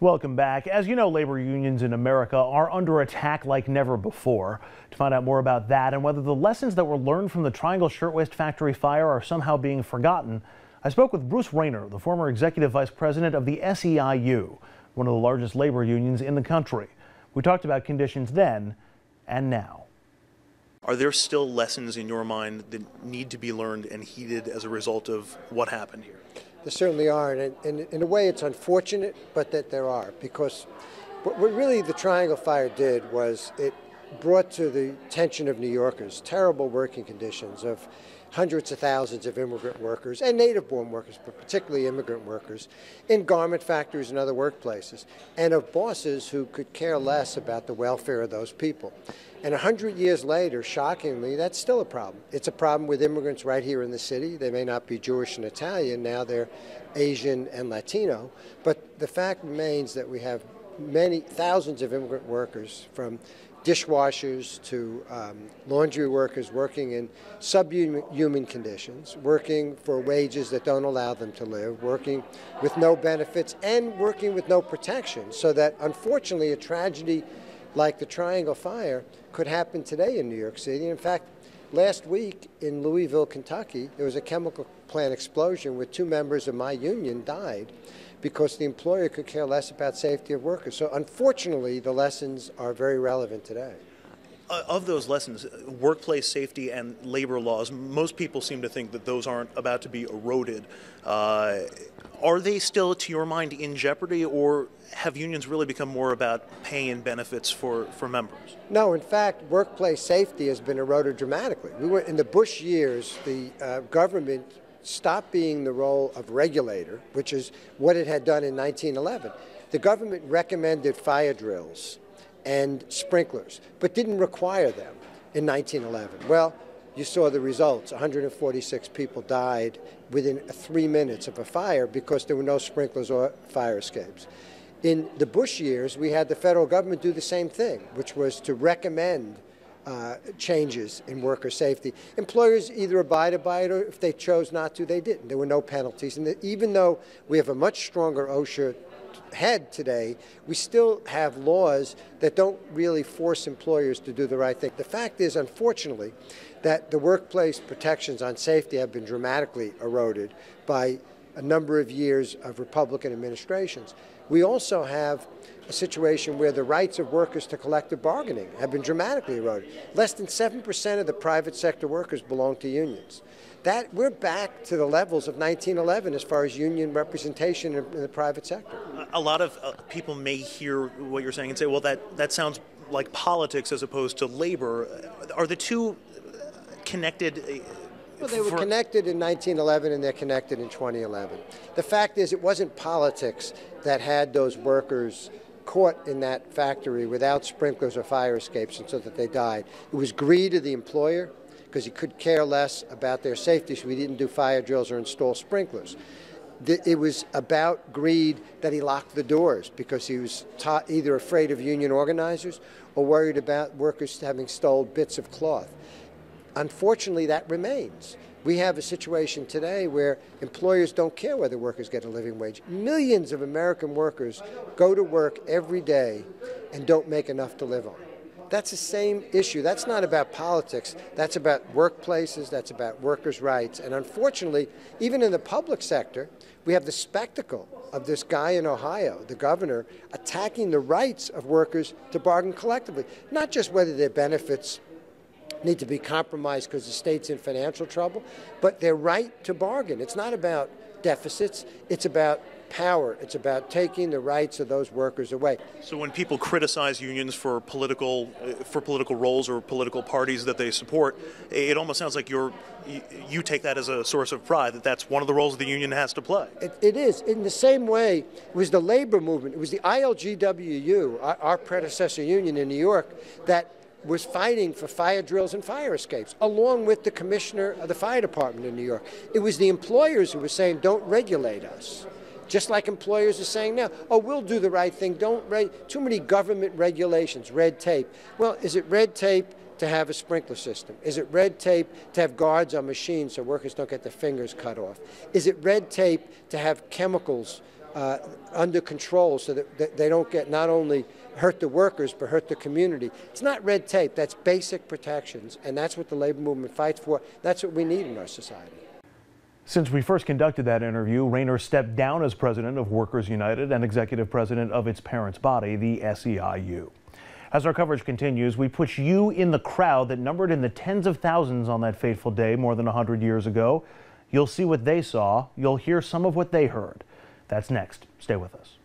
Welcome back. As you know, labor unions in America are under attack like never before. To find out more about that and whether the lessons that were learned from the Triangle Shirtwaist factory fire are somehow being forgotten, I spoke with Bruce Raynor, the former executive vice president of the SEIU, one of the largest labor unions in the country. We talked about conditions then and now. Are there still lessons in your mind that need to be learned and heeded as a result of what happened here? There certainly are, and in a way it's unfortunate, but that there are, because what really the Triangle Fire did was it brought to the attention of New Yorkers terrible working conditions of hundreds of thousands of immigrant workers and native-born workers, but particularly immigrant workers, in garment factories and other workplaces, and of bosses who could care less about the welfare of those people. And 100 years later, shockingly, that's still a problem. It's a problem with immigrants right here in the city. They may not be Jewish and Italian, now they're Asian and Latino, but the fact remains that we have many thousands of immigrant workers, from dishwashers to laundry workers, working in subhuman conditions, working for wages that don't allow them to live, working with no benefits, and working with no protection, so that unfortunately a tragedy like the Triangle Fire could happen today in New York City. In fact, last week in Louisville, Kentucky, there was a chemical plant explosion where 2 members of my union died because the employer could care less about safety of workers. So unfortunately, the lessons are very relevant today. Of those lessons, workplace safety and labor laws, most people seem to think that those aren't about to be eroded. Are they still, to your mind, in jeopardy, or have unions really become more about pay and benefits for members? No, in fact, workplace safety has been eroded dramatically. In the Bush years, the government stopped being the role of regulator, which is what it had done in 1911. The government recommended fire drills and sprinklers, but didn't require them in 1911. Well, you saw the results. 146 people died within 3 minutes of a fire because there were no sprinklers or fire escapes. In the Bush years, we had the federal government do the same thing, which was to recommend changes in worker safety. Employers either abided by it, or if they chose not to, they didn't. There were no penalties. And even though we have a much stronger OSHA head today, we still have laws that don't really force employers to do the right thing. The fact is, unfortunately, that the workplace protections on safety have been dramatically eroded by a number of years of Republican administrations. We also have a situation where the rights of workers to collective bargaining have been dramatically eroded. Less than 7% of the private sector workers belong to unions. We're back to the levels of 1911 as far as union representation in the private sector. A lot of people may hear what you're saying and say, well, that sounds like politics as opposed to labor. Are the two connected? Well, they were connected in 1911 and they're connected in 2011. The fact is, it wasn't politics that had those workers caught in that factory without sprinklers or fire escapes and so that they died. It was greed of the employer, because he could care less about their safety, so he didn't do fire drills or install sprinklers. It was about greed that he locked the doors, because he was either afraid of union organizers or worried about workers having stolen bits of cloth. Unfortunately, that remains. We have a situation today where employers don't care whether workers get a living wage. Millions of American workers go to work every day and don't make enough to live on. That's the same issue. That's not about politics. That's about workplaces. That's about workers' rights. And unfortunately, even in the public sector, we have the spectacle of this guy in Ohio, the governor, attacking the rights of workers to bargain collectively. Not just whether their benefits need to be compromised because the state's in financial trouble, but their right to bargain. It's not about deficits. It's about power. It's about taking the rights of those workers away. So when people criticize unions for political roles or political parties that they support, it almost sounds like you take that as a source of pride, that that's one of the roles the union has to play. It is. In the same way, it was the labor movement. It was the ILGWU, our predecessor union in New York, that was fighting for fire drills and fire escapes, along with the commissioner of the fire department in New York. It was the employers who were saying, don't regulate us. Just like employers are saying now, oh, we'll do the right thing. Don't too many government regulations, red tape. Well, is it red tape to have a sprinkler system? Is it red tape to have guards on machines so workers don't get their fingers cut off? Is it red tape to have chemicals under control so that they don't get not only hurt the workers but hurt the community? It's not red tape. That's basic protections, and that's what the labor movement fights for. That's what we need in our society. Since we first conducted that interview, Raynor stepped down as president of Workers United and executive president of its parent body, the SEIU. As our coverage continues, we put you in the crowd that numbered in the tens of thousands on that fateful day more than 100 years ago. You'll see what they saw. You'll hear some of what they heard. That's next. Stay with us.